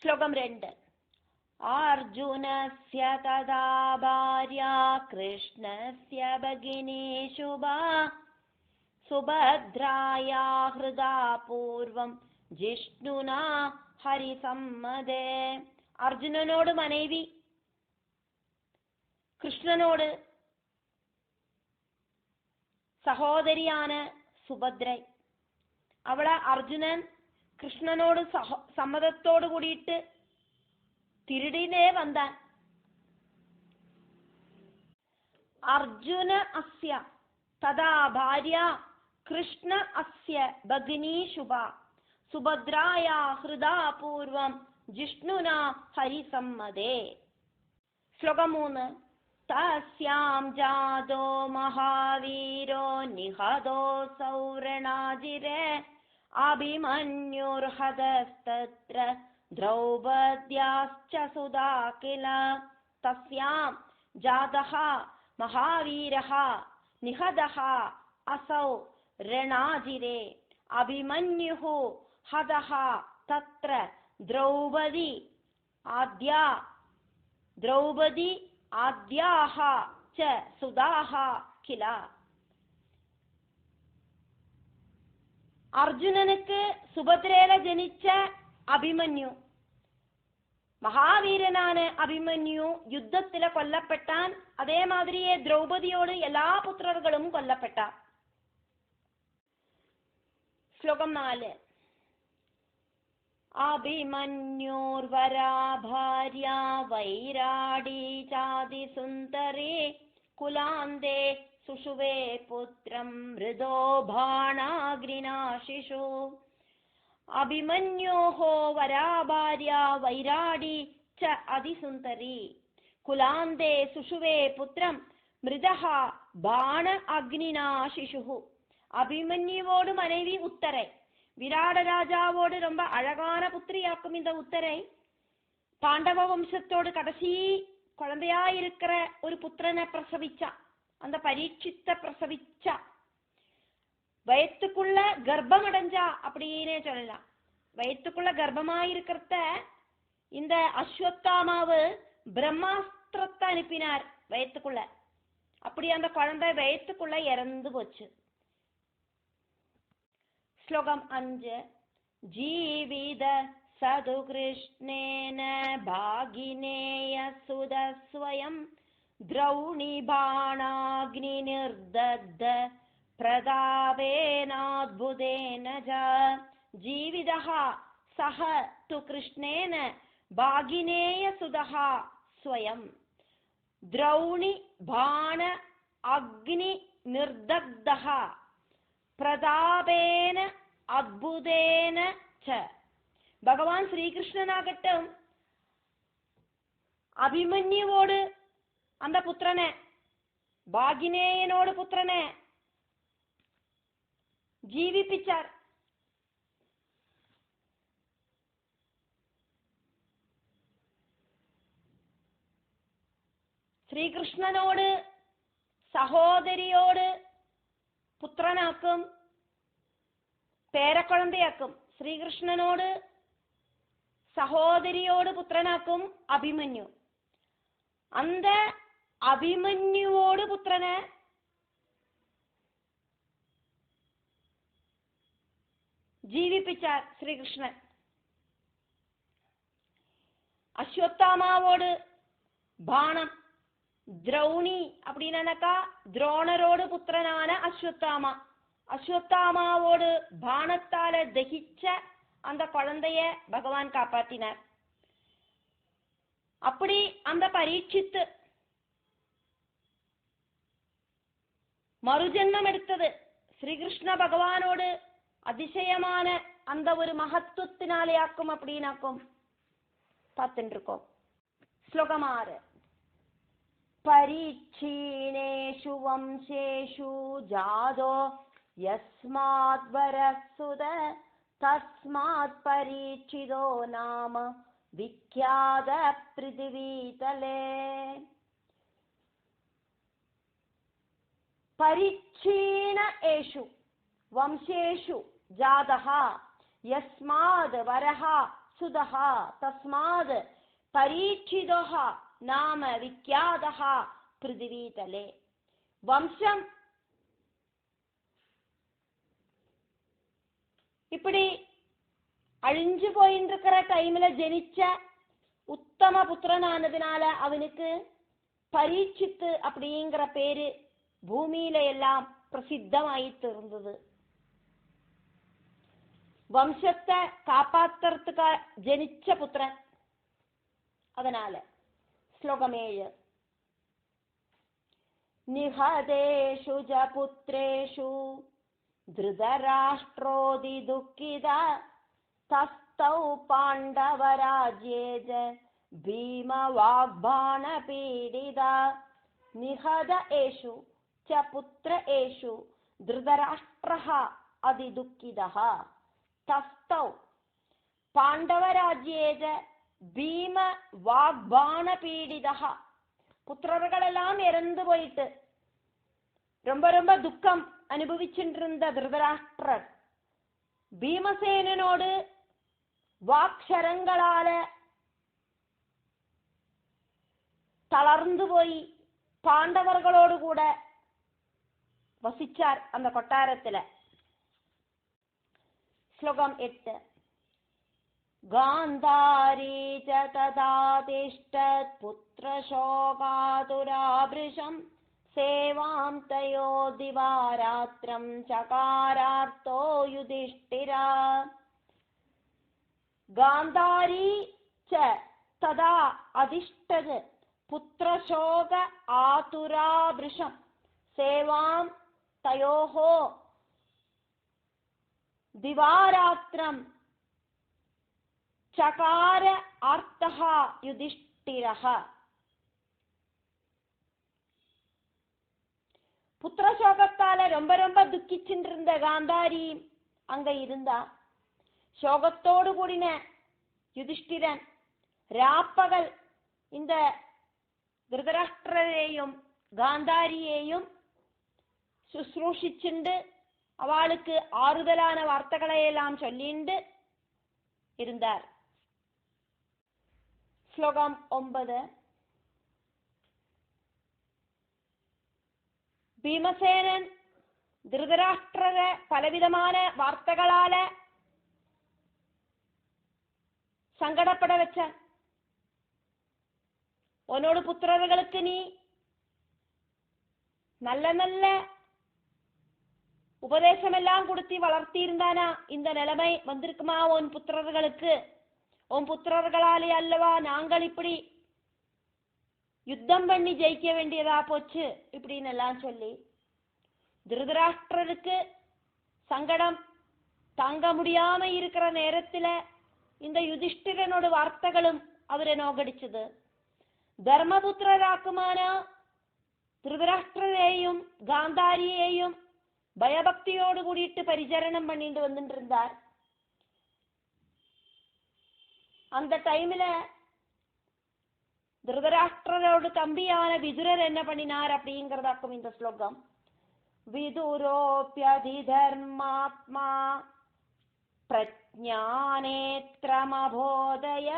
ശ്ലോകം 2. അർജുനസ്യ തഥാ ഭാര്യ കൃഷ്ണസ്യ ഭഗിനി ശുഭാ സുഭദ്രായാ ഹൃദാ പൂർവം ജിഷ്ണുനാ ഹരിസമ്മതേ. അർജുനനോട് മനൈവി, കൃഷ്ണനോട് സഹോദരിയാണ് സുഭദ്ര. അവളെ അർജുനൻ കൃഷ്ണനോട് സമ്മതത്തോട് കൂടിയിട്ട് തിരുടിനേ വന്താൻ. അർജുന അസ്യ തഥാ ഭാര്യ കൃഷ്ണ അസ്യ ഭഗിനി ശുഭ സുഭദ്രായാ ഹൃദാ പൂർവം ജിഷ്ണുനാ ഹരിസമ്മതേ. ശ്ലോകം 3. തസ്യാം ജാതോ മഹാവീരോ നിഹതോ സൗരണാജിരേ അഭിമന്യുർഹതസ്തത്ര ദ്രൗപദ്യാശ്ച സുതാ കില. തസ്യാം ജാതഃ മഹാവീരഃ നിഹതഃ അസൗ രണാജിരേ അഭിമന്യുഃ ഹതഃ തത്ര ദ്രൗപദി ആദ്യാഃ ച സുതാഃ കില. അർജുനനുക്ക് സുഭദ്രയില ജനിച്ച അഭിമന്യു, മഹാവീരനാണ് അഭിമന്യു. യുദ്ധത്തിലെ കൊല്ലപ്പെട്ടാൻ. അതേമാതിരിയെ ദ്രൗപദിയോട് എല്ലാ പുത്രர்களுം കൊല്ലപ്പെട്ട. ശ്ലോകം 4. അഭിമന്യോർവരാ ഭാര്യ വൈരാടി ചാതിസുന്ദരേ കുലാന്തേ സുഷുവേ പുത്രം മൃദോ ബാണാഗ്നിനാശിഷു. അഭിമന്യോഃ വരാ ഭാര്യ വൈരാടി ച അതിസുന്ദരി കുലാന്തേ സുഷുവേ പുത്രം മൃദഃ ബാണ അഗ്നിനാശിഷു. അഭിമന്യുவோடு மனைவி உத்தரை. விராட ராஜாவோடு ரொம்ப அழகான புத்திரியாக்கும் இந்த உத்தரை பாண்டவ வம்சத்தோடு கடைசி குழந்தையா இருக்கிற ஒரு புத்திரனை பிரசவிச்சா. அந்த பரீட்சித்தை பிரசவிச்சா. வயத்துக்குள்ள கர்ப்பம் அடைஞ்சா அப்படின்னே சொல்லலாம். வயத்துக்குள்ள கர்ப்பமாயிருக்கிறத இந்த அஸ்வத்தாமாவு பிரம்மாஸ்திரத்தை அனுப்பினார் வயத்துக்குள்ள. அப்படி அந்த குழந்தை வயத்துக்குள்ள இறந்து போச்சு. ശ്ലോകം 5. ജീവിത സദു കൃഷ്ണേന ഭാഗിനേയ സുത സ്വയം ദ്രൗണി ബാണാഗ്നി നിർദഗ്ധ പ്രതാപേനാദ്ഭുതേന ച. ജീവിതഃ സഹ തു കൃഷ്ണേന ഭാഗിനേയ സുതഃ സ്വയം ദ്രൗണി ബാണ അഗ്നി നിർദഗ്ധഃ പ്രതാപേന അദ്ഭുതേന ച. ഭഗവാൻ ശ്രീകൃഷ്ണനാകട്ടെ അഭിമന്യുவோடு அந்த புத்திரனை, ഭാഗിനേയനോട് പുത്രനെ ജീവിപ്പിച്ചാർ. ശ്രീകൃഷ്ണനോട് സഹോദരിയോട് പുത്രനാക്കും, പേരക്കുഴന്തയാക്കും. ശ്രീകൃഷ്ണനോട് സഹോദരിയോട് പുത്രനാക്കും അഭിമന്യു. அந்த അഭിമന്യുவோട് പുത്രനെ ജീവിപ്പിച്ചാർ ശ്രീകൃഷ്ണൻ. അശ്വത്ഥാമാവോട് ബാണം. ദ്രൗണി அப்படின்னாக்கா ദ്രോണരോട് പുത്രനാണ് അശ്വത്ഥാമ. அஸ்வத்தாமாவோடு பானத்தால தகிச்ச அந்த குழந்தைய பகவான் காப்பாத்தினார். அப்படி அந்த பரீட்சித்து மறுஜென்மம் எடுத்தது ஸ்ரீகிருஷ்ண பகவானோடு அதிசயமான அந்த ஒரு மகத்துவத்தினாலே ஆக்கும் அப்படின்னாக்கும் பார்த்துட்டு இருக்கோம். ஸ்லோகம் 6. பரீட்சீணேஷு வம்சேஷு ஜாதோ யஸ்மாத் வரசுத தஸ்மாத் பரீட்சிதோ நாம விக்யாத பிருதிவீதலே. பரீட்சீண ஏஷு வம்சேஷு ஜாதஹ யஸ்மாத் வரஹ സുതഃ തസ്മാത് പരീക്ഷിതഃ നാമ വിഖ്യാതഃ പൃഥിവീതലേ. വംശം இப்படி அழிஞ்சு போயின்னு இருக்கிற டைம்ல ஜனிச்ச உத்தம புத்திரனானதுனால அவனுக்கு பரீட்சித்து அப்படிங்கிற பேரு பூமியில எல்லாம் பிரசித்தமாயிட்டு இருந்தது. வம்சத்தை காப்பாத்துறதுக்கு ஜனிச்ச புத்திரன். அதனால ஸ்லோகம் 7. நிஹதேஷு ஜ புத்ரேஷு ധൃതരാഷ്ട്രോതി ദുഃഖിത തസ്തൗ പാണ്ഡവരാജ്യേജ ഭീമവാഗ്ബാണപീഡിത നിഹത ഏഷു ച പുത്ര ഏഷു ധൃതരാഷ്ട്രഃ അതിദുഃഖിതഃ തസ്തൗ പാണ്ഡവരാജ്യേജ ഭീമവാഗ്ബാണപീഡിതഃ. புத்திரர்களெல்லாம் இறந்து போயிட்டு ரொம்ப ரொம்ப துக்கம் அனுபவிச்சுட்டு திருதராஷ்டிரர் பீமசேனனோடு வாக்ஷரங்களால தளர்ந்து போய் பாண்டவர்களோடு கூட வசிச்சார் அந்த கொட்டாரத்துல. ஸ்லோகம் 8. காந்தாரி ச ததா திஷ்டத் புத்ரசோகாதுராபிருஷம் சேவாம் தயோ திவாராத்ரம் சகாரார்த்தோ யுதிஷ்டிரா. காந்தாரி ச ததா அதிஷ்டத் புத்ரசோக ஆதுராபிருஷம் சேவாம் தயோஹோ திவாராத்ரம் சகார அர்த்தஹ யுதிஷ்டிரஹ. புத்திரசோகத்தால ரொம்ப ரொம்ப துக்கிச்சுட்டு இருந்த காந்தாரி அங்க இருந்தா. சோகத்தோடு கூடின யுதிஷ்டிரன் ராப்பகல் இந்த திருதராஷ்டிரரையும் காந்தாரியையும் சுശ്രൂഷിச்சுண்டு அவளுக்கு ஆறுதலான வார்த்தைகளை எல்லாம் சொல்லிண்டு இருந்தார். ஸ்லோகம் 9. பீமசேனன் திருதராஷ்டிரரை பலவிதமான வார்த்தைகளால சங்கடப்பட வச்ச. உன்னோட புத்திரர்களுக்கு நீ நல்ல நல்ல உபதேசமெல்லாம் கொடுத்து வளர்த்தி இருந்தானா இந்த நிலைமை வந்திருக்குமா உன் புத்திரர்களுக்கு? உன் புத்திரர்களாலே அல்லவா நாங்கள் இப்படி யுத்தம் பண்ணி ஜெயிக்க வேண்டியதா போச்சு இப்படின்னு எல்லாம் சொல்லி திருதராஷ்டிரருக்கு சங்கடம் தாங்க முடியாம இருக்கிற நேரத்துல இந்த யுதிஷ்டிரனோட வார்த்தைகளும் அவரை நோகடிச்சது. தர்மபுத்திரராக்குமான திருதராஷ்டிரரையும் காந்தாரியையும் பயபக்தியோடு கூடிட்டு பரிசரணம் பண்ணிட்டு வந்துட்டு இருந்தார். அந்த டைம்ல திருதராஷ்டிரரோட தம்பியான விதுரர் என்ன பண்ணினார் அப்படிங்கிறதாக்கும் இந்த ஸ்லோகம். விதுரோப்யதி தர்மாத்மா பிரஜ்ஞானேத்ரமபோதய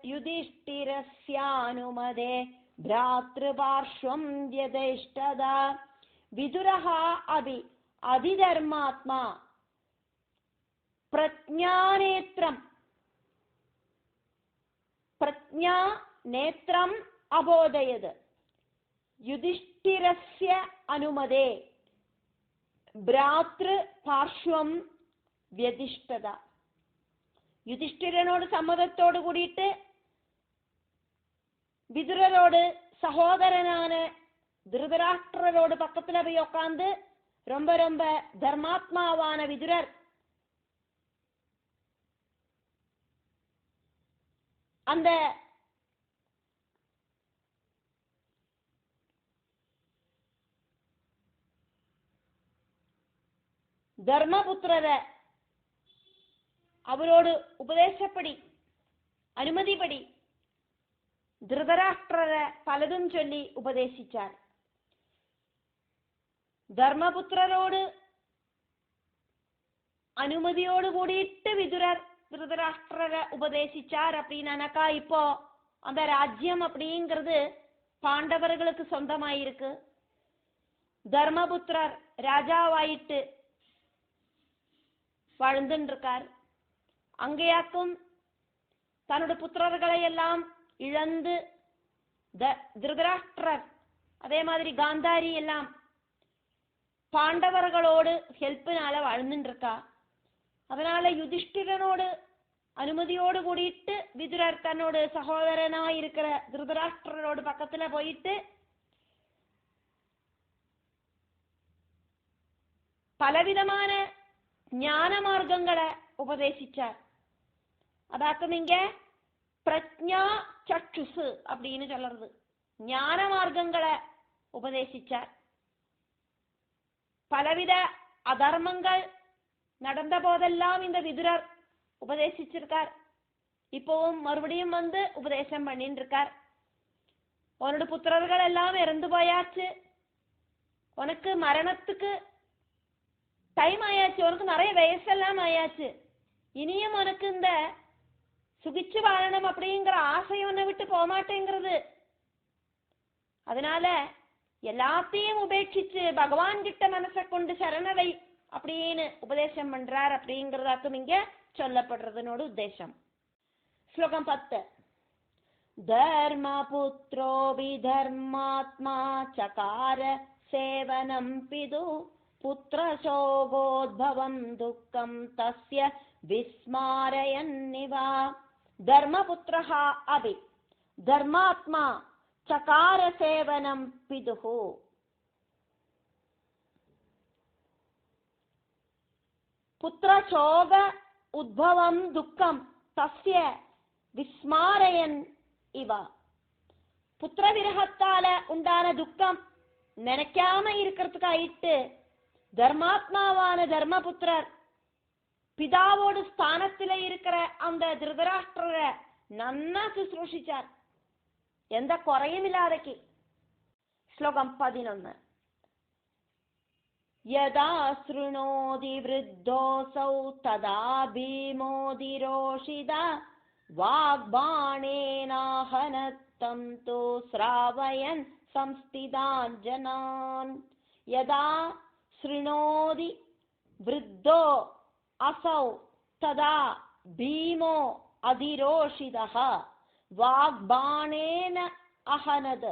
யுதிஷ்டிரஸ்யானுமதே भ्रातृपार्श्वं व्यदेष्टदा. विदुरः अपि अधिधर्मात्मा प्रज्ञानेत्रम् अबोधयत् युधिष्ठिरस्य अनुमदे भ्रातृपार्श्वं व्यदिष्टदा. யுதிஷ்டிரனோடு சம்மதத்தோடு கூடிட்டு விதுரரோடு சகோதரனான திருதராஷ்டிரரோடு பக்கத்துல போய் உட்கார்ந்து ரொம்ப ரொம்ப தர்மாத்மாவான விதுரர் அந்த தர்மபுத்திரரை அவரோடு உபதேசப்படி அனுமதிப்படி திருதராஷ்டிரரை பலதும் சொல்லி உபதேசிச்சார். தர்மபுத்திரரோடு அனுமதியோடு கூடிட்டு விதுரர் திருதராஷ்டிரரை உபதேசிச்சார் அப்படின்னாக்கா இப்போ அந்த ராஜ்யம் அப்படிங்கிறது பாண்டவர்களுக்கு சொந்தமாயிருக்கு. தர்மபுத்திரர் ராஜாவாயிட்டு வாழ்ந்துட்டு இருக்கார். அங்கேயாக்கும் தன்னுடைய புத்திரர்களை எல்லாம் இழந்து திருதராஷ்டிரர் அதே மாதிரி காந்தாரி எல்லாம் பாண்டவர்களோடு ஹெல்ப்னால வாழ்ந்துட்டு இருக்கா. அதனால யுதிஷ்டிரனோடு அனுமதியோடு கூடிட்டு விதுரர் தன்னோட சகோதரனா இருக்கிற திருதராஷ்டிரரோடு பக்கத்துல போயிட்டு பலவிதமான ஞான மார்க்கங்களை உபதேசிச்சார். அதாக்கும் இங்க பிரஜா சக்ஷுசு அப்படின்னு சொல்றது, ஞான மார்க்கங்களை உபதேசிச்சார். பலவித அதர்மங்கள் நடந்த போதெல்லாம் இந்த விதுரர் உபதேசிச்சிருக்கார். இப்பவும் மறுபடியும் உபதேசம் பண்ணிட்டு இருக்கார். உன்னோட புத்திரர்கள் எல்லாம் இறந்து போயாச்சு, உனக்கு மரணத்துக்கு டைம் ஆயாச்சு, உனக்கு நிறைய வயசெல்லாம் ஆயாச்சு, இனியும் உனக்கு இந்த சுகிச்சு வாழணும் அப்படிங்கிற ஆசை உன்னை விட்டு போகமாட்டேங்கிறது. அதனால எல்லாத்தையும் உபேட்சிச்சு பகவான் கிட்ட மனசை கொண்டு சரணடை அப்படின்னு உபதேசம் பண்றார் அப்படிங்கிறதாக்கும் இங்க சொல்லப்படுறதுனோட உத்தேசம். ஸ்லோகம் 10. தர்மபுத்ரோ விதர்மாத்மா சகார சேவனம் பிது புத்திரசோகோத்பவம் துக்கம் தஸ்ய விஸ்மாரயன்னிவா. தர்மபுத்ரஹா அபி தர்மாத்மா சகார சேவனம் பிதுஹு. புத்திரசோக உத்பவம் துக்கம் தஸ்ய விஸ்மாரயன் இவ. புத்திர விரகத்தால உண்டான துக்கம் நினைக்காம இருக்கிறதுக்காயிட்டு தர்மாத்மாவான தர்மபுத்திரர் பிதாவோட ஸ்தானத்தில இருக்கிற அந்த திருதராஷ்டிரரை நன்னா சுശ്രൂഷിச்சார், எந்த குறையும் இல்லாதக்கு. ஸ்லோகம் 11. யதா ஸ்ருணோதி விருத்தோசௌ ததா பீமோதிரோஷிதா வாக்பாணேனாஹனத்தம் தோ ஸ்ராவயன் சம்ஸ்திதான் ஜனான். யதா ஸ்ருணோதி விருத்தோ அசௌ ததா பீமோ அதிரோஷிதः வாக்பாணேன அஹனத்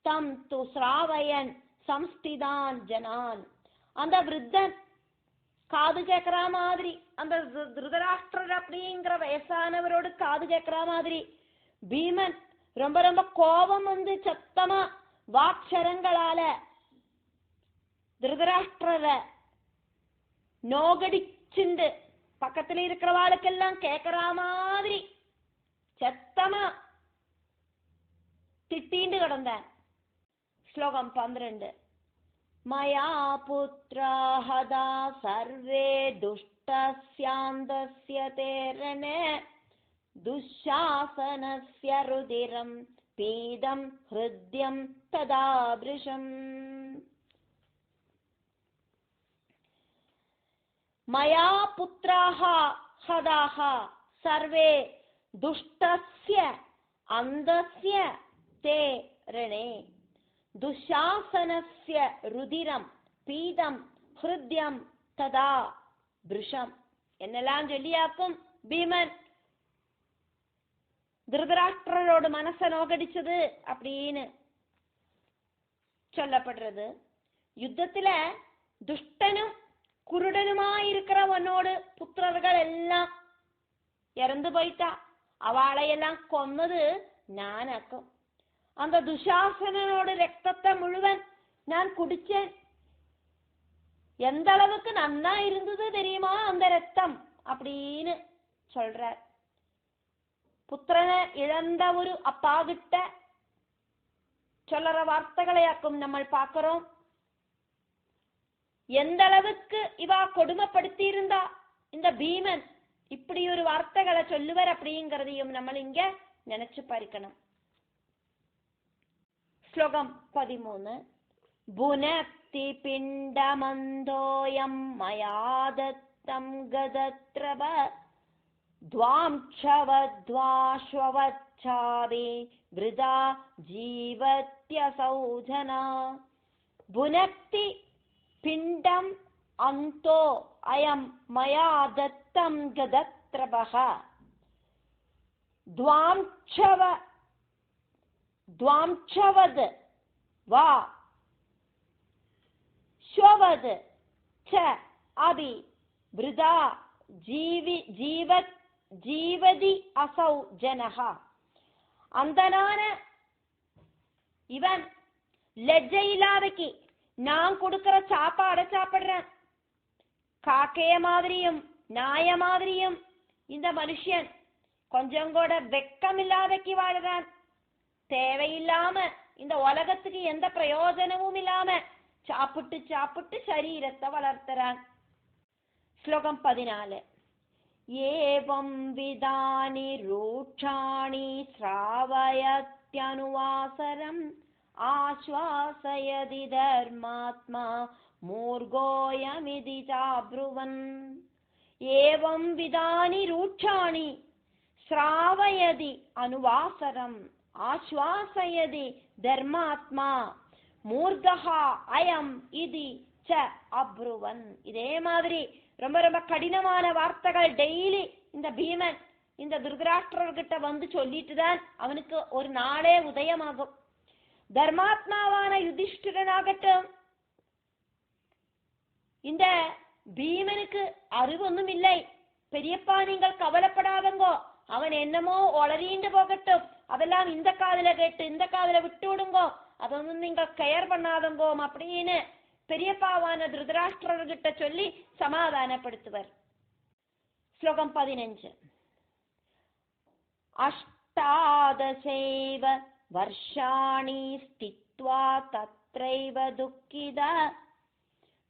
தம் து ஸ்ராவயன் சம்ஸ்திதான் ஜனான். அந்த விருத்தன் காது கேட்கிற மாதிரி, அந்த திருதராஷ்டிரர் அப்படிங்கிற வயசானவரோடு காது கேட்கிற மாதிரி பீமன் ரொம்ப ரொம்ப கோபம் சத்தமா வாக்ஷரங்களால திருதராஷ்டிரரை நோகடிச்சுண்டு பக்கத்துல இருக்கிறவாளுக்கெல்லாம் கேட்கிற மாதிரி சத்தமா திட்டிண்டு கிடந்தார். ஸ்லோகம் 12. மயா புத்ராஹதா சர்வே துஷ்டஸ்யாந்தஸ்ய தேரணே துஷாசனஸ்ய ருதிரம் பீதம் ஹ்ருத்யம் ததாபிருஷம். மயா புத்ராஹ ஹதாஹ சர்வே துஷ்டஸ்ய அந்தஸ்ய தே ரணே துஷாசனஸ்ய ருதிரம் பீதம் ஹ்ருத்யம் ததா பிருஷம். என்னெல்லாம் சொல்லியாக்கும் பீமன் திருதராஷ்டிரரோட மனசை நோகடிச்சது அப்படின்னு சொல்லப்படுறது. யுத்தத்துல துஷ்டனும் குருடனுமாயிருக்கிற உன்னோடு புத்திரர்கள் எல்லாம் இறந்து போயிட்டா, அவளையெல்லாம் கொன்னது நானாக்கும். அந்த துஷாசனோட ரத்தத்தை முழுவன் நான் குடிச்சேன். எந்த அளவுக்கு நன்னா இருந்தது தெரியுமா அந்த ரத்தம் அப்படின்னு சொல்றார். புத்திரனை இழந்த ஒரு அப்பா கிட்ட சொல்ற வார்த்தைகளையாக்கும் நம்ம பார்க்கிறோம். எந்த அளவுக்கு இவா கொடுமைப்படுத்தி இருந்தா இந்த பீமன் இப்படி ஒரு வார்த்தைகளை சொல்லுவர் அப்படிங்கிறதையும் நம்ம இங்க நினைச்சு பார்க்கணும். ஸ்லோகம் 13. புனக்தி பிண்டமந்தோயம் மயாதத்தம் கதத்ரவ ദ്വാംക്ഷവദ്വാശ്വവച്ഛാവേ വൃഥാ ജീവത്യസൗ ജനാ ഭുനക്തി പിണ്ഡം അന്തോ അയം മയാ ദത്തം ഗദത്രപഃ ദ്വാംക്ഷവത് വാ ശ്വവത് ച അഭി വൃഥാ ജീവതി അസൗ ജനഃ. അന്തനാன இவன் லெஜ்ஜை இல்லாதக்கு நான் கொடுக்கிற சாப்பாடை சாப்பிடுறேன். காக்கைய மாதிரியும் நாய மாதிரியும் இந்த மனுஷன் கொஞ்சம் கூட வெக்கம் இல்லாதக்கு வாழுறான். தேவையில்லாம இந்த உலகத்துக்கு எந்த பிரயோஜனமும் இல்லாம சாப்பிட்டு சாப்பிட்டு சரீரத்தை வளர்த்துறான். ஸ்லோகம் 14. ஏவம் விதானி ரூட்சாணி ஸ்ராவயத்யனுவாசரம் ஆஸ்வாசயதி தர்மாத்மா மூர்கோயமிதி சாப்ருவன். ஏவம் விதானி ரூட்சாணி ஸ்ராவயதி அனுவாசரம் ஆஸ்வாசயதி தர்மாத்மா மூர்கஹா அயம் இதி ச அப்ருவன். இதே மாதிரி ரொம்ப ரொம்ப கடினமான வார்த்தைகள் டெய்லி இந்த பீமன் இந்த திருதராஷ்டிரர்கிட்ட வந்து சொல்லிட்டு தான் அவனுக்கு ஒரு நாளே உதயமாகும். தர்மாத்மாவான யுதிஷ்டிரனாகட்டும் இந்த பீமனுக்கு அறிவொன்னும் இல்லை. பெரியப்பா நீங்கள் கவலைப்படாதங்கோ, அவன் என்னமோ ஒளறிண்டு போகட்டும், அதெல்லாம் இந்த காதுல கேட்டு இந்த காதுல விட்டு விடுங்கோ, அതൊന്നും நீங்கள் கெயர் பண்ணாதங்கோ அப்படின்னு பெரியப்பாவான திருதராஷ்டிரர்கிட்ட சொல்லி சமாதானப்படுத்துவர். ஸ்லோகம் 15. அஷ்டாதசைவ வர்ஷாணி ஸ்தித்வா தத்ரைவ துக்கிதா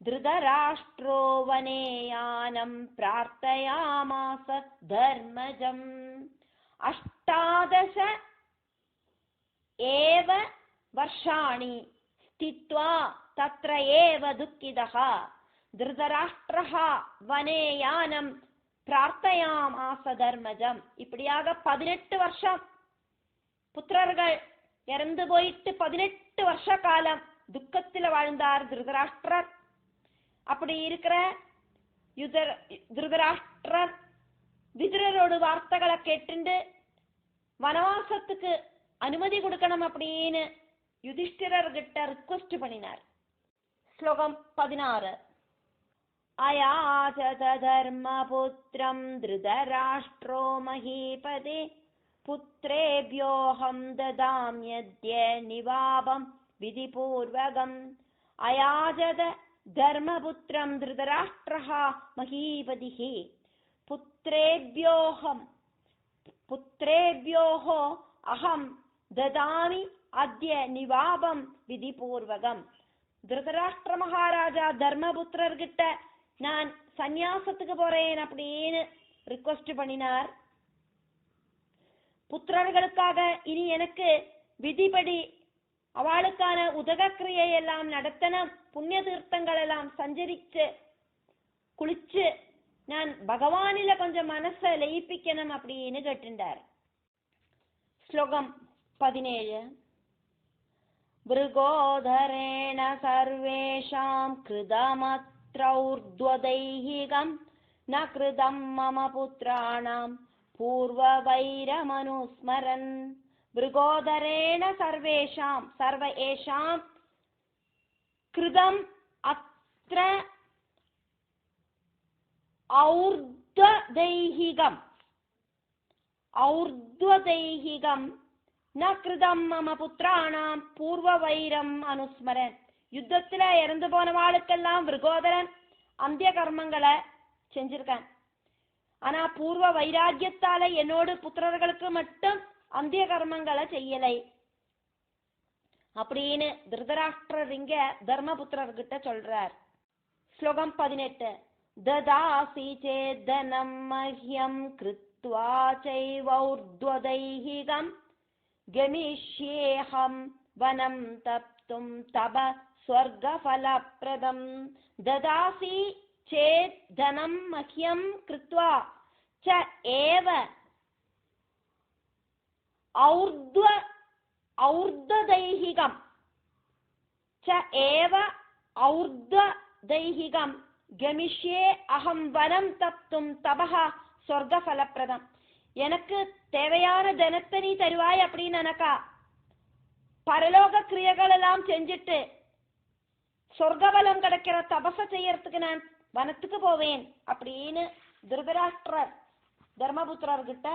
திருதராஷ்ட்ரோ வனேயானம் பிரார்த்தயாமாஸ தர்மஜம். அஷ்டாதச ஏவ வர்ஷாணி ஸ்தித்வா தத்ர ஏவ துக்கிதः திருதராஷ்ட்ரஹ வனேயானம் பிரார்த்தயாமாஸ தர்மஜம். இப்படியாக 18 வருஷம் புத்திரர்கள் இறந்து போயிட்டு 18 வருஷ காலம் துக்கத்தில் வாழ்ந்தார் திருதராஷ்டிரர். அப்படி இருக்கிற திருதராஷ்டிரர் விதுரரோட வார்த்தைகளை கேட்டுண்டு வனவாசத்துக்கு அனுமதி கொடுக்கணும் அப்படின்னு யுதிஷ்டிரர்கிட்ட ரிக்வெஸ்ட் பண்ணினார். ஸ்லோகம் 16. அயாசத தர்மபுத்ரம் திருதராஷ்ட்ரோ மஹீபதே புத்ரேப்யோஹம் ததாம்யத்ய நிவாபம் விதிபூர்வகம். அயாஜத தர்மபுத்ரம் திருதராஷ்ட்ரஹ மஹீபதிஹ புத்ரேப்யோஹோ அஹம் ததாமி அத்ய நிவாபம் விதிபூர்வகம். திருதராஷ்டிர மகாராஜா தர்மபுத்திரர்கிட்ட நான் சந்நியாசத்துக்கு போறேன் அப்படின்னு ரிக்வெஸ்ட் பண்ணினார். புத்திரர்களுக்காக இனி எனக்கு விதிபடி அவளுக்கான உதகக்கிரியை எல்லாம் நடத்தணும், புண்ணிய தீர்த்தங்கள் எல்லாம் சஞ்சரிச்சு குளிச்சு நான் பகவானில கொஞ்சம் மனசை லயிப்பிக்கணும் அப்படின்னு கேட்டுட்டார். ஸ்லோகம் 17. மிருகோதரேண சர்வேஷாம் கிருதமத்ரௌர்த்வதைஹிகம் ந கிருதம் மம புத்ராணாம் பூர்வவைரமனுஸ்மரன். மிருகோதரேண சர்வேஷாம் சர்வ ஏஷாம் கிருதம் அத்ர ஔர்த்வதைஹிகம் ந கிருதம் மம புத்ராணாம் பூர்வவைரம் அனுஸ்மரன். யுத்தத்துல இறந்து போனவாளுக்கெல்லாம் விருகோதரன் அந்திய கர்மங்களை செஞ்சிருக்கான். ஆனா பூர்வ வைராக்கியத்தால என்னோடு புத்திரர்களுக்கு மட்டும் அந்திய கர்மங்களை செய்யலை அப்படின்னு திருதராஷ்டிரர் இங்க தர்மபுத்திரர்கிட்ட சொல்றார். ஸ்லோகம் 18. ததாசி சேதனம் மஹ்யம் கிருத்வா சைவௌர்த்வதைஹிகம் கமிஷ்யேஹம் வனம் தப்தும் தப ஸ்வர்கஃபலப்ரதம். ததாசி சேத் தனம் மஹ்யம் கிருத்வா ച ഏവ ഔർധ്വദൈഹികം ച ഏവ ഔർധ്വദൈഹികം ഗമിഷ്യേ അഹം വനം തപ്തും തപഹ സ്വർഗഫലപ്രദം. எனக்கு தேவையான தனத்தை நீ தருவாய் அப்படின்னு நினைக்கா, பரலோக கிரியைகள் எல்லாம் செஞ்சுட்டு சொர்க்கபலம் கிடைக்கிற தபச செய்யறதுக்கு நான் வனத்துக்கு போவேன் அப்படின்னு திருதராஷ்டிரர் தர்மபுத்திரர்கிட்ட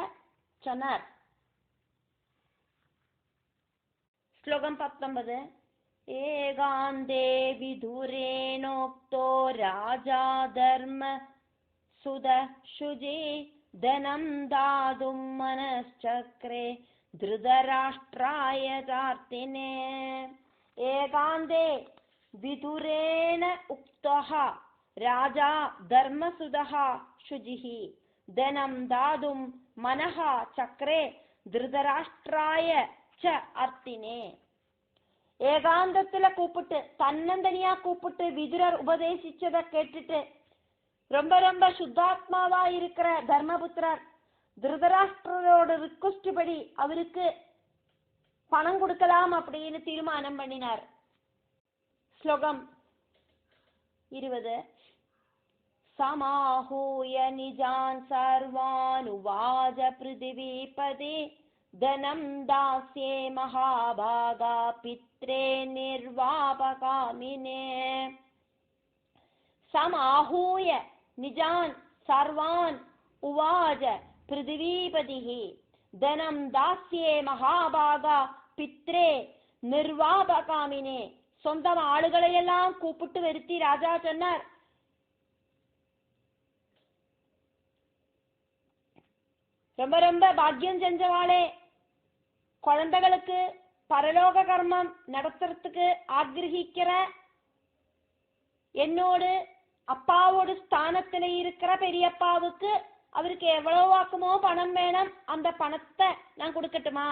சொன்னார். ஸ்லோகம் 19. ஏகாந்தே விதுரேணோக்தோ ராஜா தர்ம சுத சுஜி தனம் தாதும் மனச்சக்ரே திருதராஷ்டிராய தார்த்தினே. ஏகாந்தே விதுரேண உக்தः ராஜா தர்மசுதः சுஜிः தனம் தாதும் மனः சக்ரே திருதராஷ்டிராய ச அர்த்தினே. ஏகாந்தத்துல கூப்பிட்டு, தன்னந்தனியா கூப்பிட்டு விதுரர் உபதேசிச்சதை கேட்டுட்டு ரொம்ப ரொம்ப சுத்தாத்மாவா இருக்கிற தர்மபுத்திரர் திருதராஷ்டிரோட ரிக்வெஸ்ட் படி அவருக்கு பணம் கொடுக்கலாம் அப்படின்னு தீர்மானம் பண்ணினார். ஸ்லோகம் 20. சமாஹூய நிஜான் சர்வானுவாஜ பிருதிவிபதி தனம் தாஸ்யே மகாபாகா பித்ரே நிர்வாபகாமினே. சமாஹூய நிஜான் சர்வான் உவாஜ பிருதிவிபதிஹி தனம் தாஸ்யே மகாபாகா பித்ரே நிர்வாபகாமினே. சொந்தம் ஆளுகளையெல்லாம் கூப்பிட்டு வருத்தி ராஜா சொன்னார், ரொம்ப ரொம்ப பாக்கியம் செஞ்சவாளே, குழந்தைகளுக்கு பரலோக கர்மம் நடத்துறதுக்கு ஆக்கிரகிக்கிற என்னோடு அப்பாவோட ஸ்தானத்துல இருக்கிற பெரியப்பாவுக்கு அவருக்கு எவ்வளவு ஆக்குமோ பணம் வேணும், அந்த பணத்தை நான் கொடுக்கட்டுமா